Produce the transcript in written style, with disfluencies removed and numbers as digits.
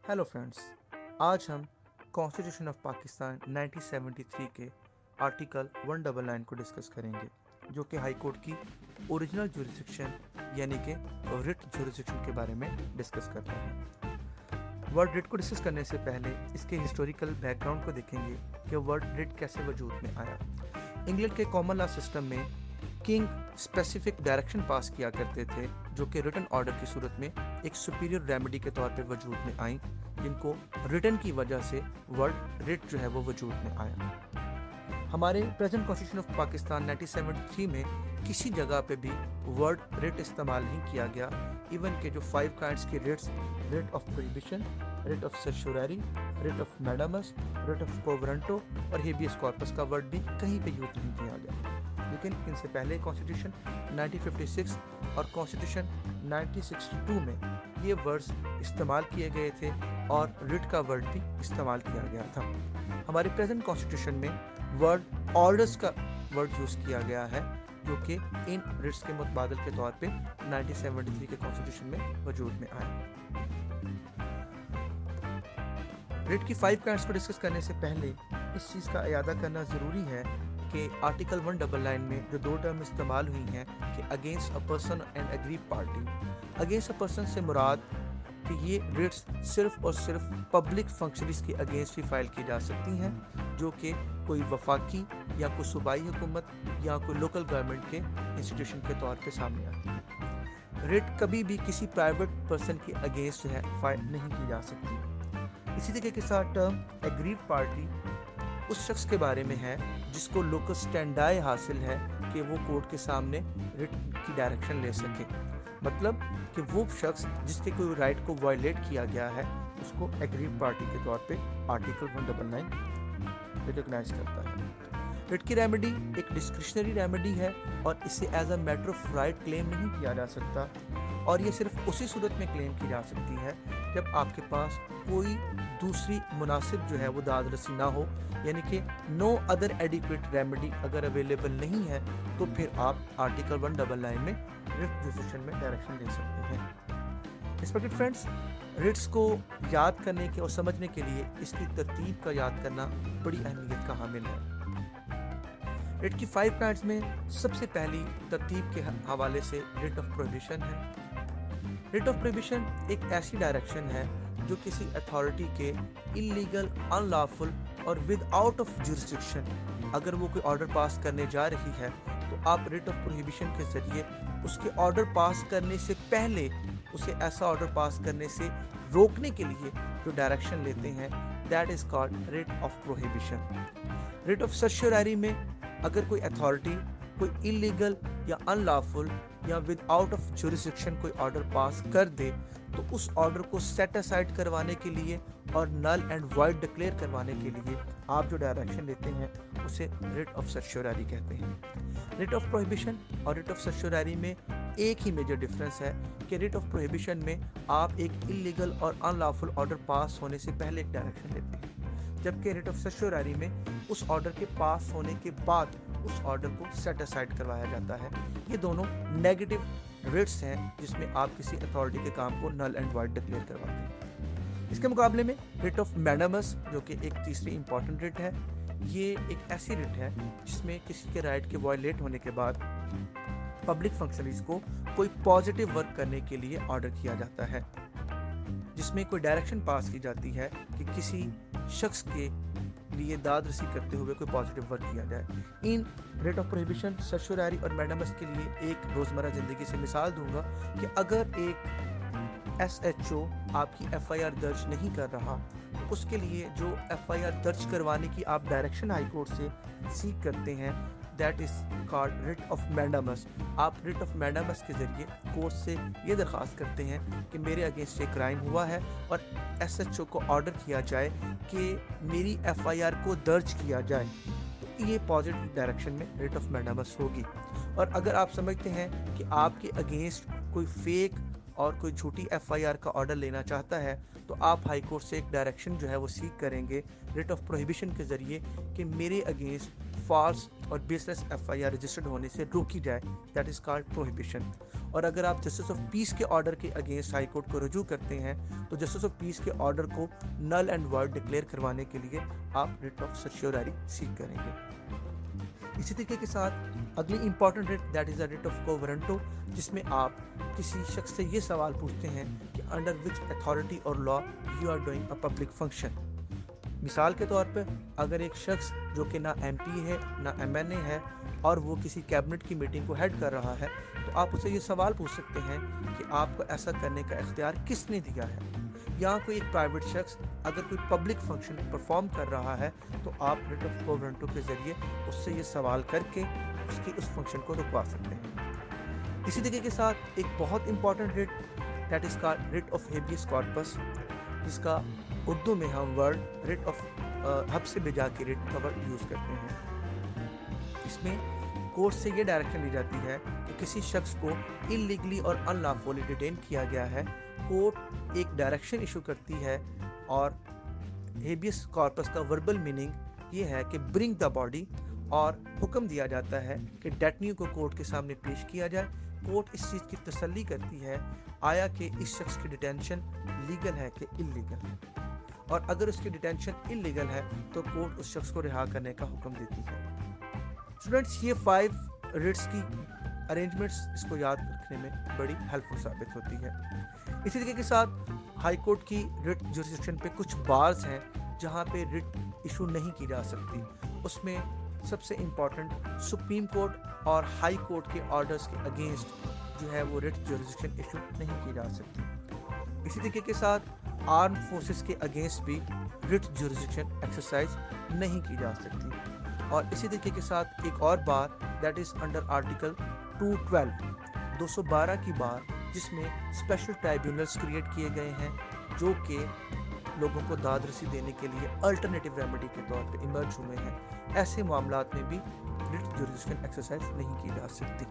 Hello friends, आज हम constitution of Pakistan 1973 के आर्टिकल 199 को डिस्कस करेंगे, जो कि हाई कोर्ट की ओरिजिनल जुरिस्डिक्शन यानी कि रिट जुरिस्डिक्शन के बारे में डिस्कस करता है। वर्ड रिट को डिस्कस करने से पहले इसके हिस्टोरिकल बैकग्राउंड को देखेंगे कि वर्ड रिट कैसे वजूद में आया। इंग्लैंड के कॉमन लॉ सिस्टम में किंग स्पेसिफिक डायरेक्शन पास किया करते थे, जो कि रिटन ऑर्डर की सूरत में एक सुपीरियर रेमेडी के तौर पे वजूद में आई, जिनको रिटन की वजह से वर्ड रिट जो है वो वजूद में आया। हमारे प्रेजेंट कॉन्स्टिट्यूशन ऑफ पाकिस्तान 1973 में किसी जगह पे भी वर्ड रिट इस्तेमाल नहीं किया गया। इवन के जो 5 काइंड्स के writs, writ of prohibition, writ of certiorari, writ of mandamus, writ of quo warranto और हेबियस कॉर्पस का वर्ड भी कहीं पे यूज नहीं किया गया। लेकिन इनसे पहले कॉन्स्टिट्यूशन 1956 और कॉन्स्टिट्यूशन 1962 में ये वर्ड्स इस्तेमाल किए गए थे और रिट का वर्ड भी इस्तेमाल किया गया था। हमारे प्रेजेंट कॉन्स्टिट्यूशन में वर्ड ऑर्डर्स का वर्ड यूज़ किया गया है, जो कि इन रिट्स के मुतबादल के तौर पे 1973 के कॉन्स्टिट्यूशन में वजूद में आया। रिट की 5 काइंड्स को डिस्कस करने से पहले इस चीज़ का इयादा करना ज़रूरी है कि आर्टिकल 199 में जो 2 टर्म इस्तेमाल हुई हैं कि against a person and aggrieve party. Against a person से मुराद कि ये रिट्स सिर्फ और सिर्फ पब्लिक फंक्शनरीज के अगेंस्ट ही फाइल की जा सकती हैं, जो कि कोई वफाकी या कोई सूबाई हुकूमत या कोई लोकल गवर्नमेंट के इंस्टीट्यूशन के तौर पे सामने आती है। रिट कभी भी किसी प्राइवेट पर्सन के अगेंस्ट जो है फाइल नहीं की जा सकती। इसी तरीके के साथ टर्म एग्रीव पार्टी उस शख्स के बारे में है जिसको लोकल स्टैंडाई हासिल है कि वो कोर्ट के सामने रिट की डायरेक्शन ले सके। मतलब कि वो शख्स जिसके कोई राइट को वायलेट किया गया है उसको एग्रीव पार्टी के तौर पे आर्टिकल 199 रिकॉग्नाइज करता है। रिट की रेमेडी एक डिस्क्रिशनरी रेमेडी है और इसे as a matter of right claim नहीं किया जा सकता, और ये सिर्फ उसी सूरत में क्लेम की जा सकती है जब आपके पास कोई दूसरी मुनासिब जो है वो दाद रसी ना हो, यानी कि नो अदर एडिक्वेट रेमेडी अगर अवेलेबल नहीं है तो फिर आप आर्टिकल 199 में रिट जुरिस्डिक्शन में डायरेक्शन ले सकते हैं। रिस्पेक्टेड फ्रेंड्स, रिट्स को याद करने के और समझने के लिए इसकी तरतीब का याद करना बड़ी अहमियत का हामिल है। रिट की 5 काइंड्स में सबसे पहली तरतीब के हवाले से रिट ऑफ प्रोहिबिशन है। रिट ऑफ प्रोहिबिशन एक ऐसी डायरेक्शन है जो किसी अथॉरिटी के इलीगल, अनलॉफुल और विदाउट ऑफ जुरिस्डिक्शन अगर वो कोई ऑर्डर पास करने जा रही है तो आप रिट ऑफ प्रोहिबिशन के जरिए उसके ऑर्डर पास करने से पहले उसे ऐसा ऑर्डर पास करने से रोकने के लिए जो डायरेक्शन लेते हैं, that is called writ of prohibition. Writ of सर्चुररी में अगर कोई अथॉरिटी कोई इलीगल या अनलॉफुल या विदाउट ऑफ जुरिस्डिक्शन कोई ऑर्डर पास कर दे तो उस ऑर्डर को सेट असाइड करवाने के लिए और नल एंड वाइड डिक्लेयर करवाने के लिए आप जो डायरेक्शन लेते हैं उसे रिट ऑफ सर्चुररी कहते हैं। रिट ऑफ प्रोहिबिशन और रिट ऑफ सर्चुररी में एक ही मेजर डिफरेंस है कि रिट ऑफ प्रोहिबिशन में आप एक इलीगल और अनलॉफुल ऑर्डर पास होने से पहले एक डायरेक्शन लेते हैं, जबकि रिट ऑफ सर्चुररी में उस ऑर्डर के पास होने के बाद उस ऑर्डर को सेट असाइड करवाया जाता है। ये दोनों नेगेटिव रिट्स हैं जिसमें आप किसी अथॉरिटी के काम को नल एंड वाइड डिक्लेयर करवाते हैं। इसके मुकाबले में रिट ऑफ मैडामस, जो कि एक तीसरी इंपॉर्टेंट रिट है, ये एक ऐसी रिट है जिसमें किसी के राइट के वायलेट होने के बाद पब्लिक फंक्शनरीज को कोई पॉजिटिव वर्क करने के लिए ऑर्डर किया जाता है, जिसमें कोई डायरेक्शन पास की जाती है कि किसी शख्स के लिए दाद रसी करते हुए कोई पॉजिटिव वर्क किया जाए। इन रिट ऑफ प्रोहिबिशन, सर्चुररी और मैडामस के लिए एक रोज़मर्रा ज़िंदगी से मिसाल दूंगा कि अगर एक SHO आपकी FIR दर्ज नहीं कर रहा तो उसके लिए जो FIR दर्ज करवाने की आप डायरेक्शन हाई कोर्ट से सीख करते हैं, that is called writ of mandamus. आप रिट ऑफ मैडामस के जरिए कोर्ट से ये दरख्वास्त करते हैं कि मेरे अगेंस्ट एक क्राइम हुआ है और SHO को ऑर्डर किया जाए कि मेरी FIR को दर्ज किया जाए, तो ये पॉजिटिव डायरेक्शन में रिट ऑफ मैडामस होगी। और अगर आप समझते हैं कि आपके अगेंस्ट कोई फेक और कोई झूठी FIR का ऑर्डर लेना चाहता है तो आप हाई कोर्ट से एक डायरेक्शन जो है वो सीख करेंगे रिट ऑफ प्रोहिबिशन के ज़रिए कि मेरे अगेंस्ट फॉल्स और बेसलेस FIR रजिस्टर्ड होने से रोकी जाए, दैट इज़ कॉल्ड प्रोहिबिशन। और अगर आप जस्टिस ऑफ पीस के ऑर्डर के अगेंस्ट हाई कोर्ट को रजू करते हैं तो जस्टिस ऑफ पीस के ऑर्डर को नल एंड वॉइड डिक्लेयर करवाने के लिए आप रिट ऑफ सर्टियोरारी सीख करेंगे। इसी तरीके के साथ अगली important writ that is a writ of quo warranto, जिसमें आप किसी शख्स से ये सवाल पूछते हैं कि अंडर विच अथॉरिटी और law you are doing a public function. मिसाल के तौर पर अगर एक शख्स जो कि ना MP है ना MNA है और वो किसी कैबिनेट की मीटिंग को हेड कर रहा है तो आप उससे ये सवाल पूछ सकते हैं कि आपको ऐसा करने का इख्तियार किसने दिया है। या कोई एक प्राइवेट शख्स अगर कोई पब्लिक फंक्शन परफॉर्म कर रहा है तो आप रिट ऑफ क्वो वारंटो के ज़रिए उससे ये सवाल करके उसके उस फंक्शन को रुकवा सकते हैं। इसी तरीके के साथ एक बहुत important writ that is called writ of habeas corpus, जिसका उर्दू में हम वर्ड रिट ऑफ हब से भेजा के रिट का वर्ड यूज़ करते हैं। इसमें कोर्ट से ये डायरेक्शन दी जाती है कि किसी शख्स को इलीगली और अनलॉफुली डिटेन किया गया है, कोर्ट एक डायरेक्शन इशू करती है और हेबियस कॉर्पस का वर्बल मीनिंग ये है कि ब्रिंग द बॉडी, और हुक्म दिया जाता है कि डेटनी को कोर्ट के सामने पेश किया जाए। कोर्ट इस चीज़ की तसल्ली करती है आया कि इस शख्स की डिटेंशन लीगल है कि इलीगल है, और अगर उसकी डिटेंशन इलीगल है तो कोर्ट उस शख्स को रिहा करने का हुक्म देती है। स्टूडेंट्स, ये 5 रिट्स की अरेंजमेंट्स इसको याद रखने में बड़ी हेल्पफुल साबित होती है। इसी तरीके के साथ हाई कोर्ट की रिट जुरिस्डिक्शन पे कुछ बार्स हैं जहाँ पे रिट इशू नहीं की जा सकती। उसमें सबसे इम्पॉर्टेंट सुप्रीम कोर्ट और हाई कोर्ट के ऑर्डर्स के अगेंस्ट जो है वो रिट जुरिस्डिक्शन इशू नहीं की जा सकती। इसी तरीके के साथ आर्म फोर्सेस के अगेंस्ट भी रिट जुरिस्डिक्शन एक्सरसाइज नहीं की जा सकती। और इसी तरीके के साथ एक और बार दैट इज़ अंडर आर्टिकल 212 की बार, जिसमें स्पेशल ट्राइब्यूनल्स क्रिएट किए गए हैं जो कि लोगों को दाद रसी देने के लिए अल्टरनेटिव रेमेडी के तौर पे इमर्ज हुए हैं। ऐसे मामलात में भी रिट जुरिस्डिक्शन एक्सरसाइज नहीं की जा सकती।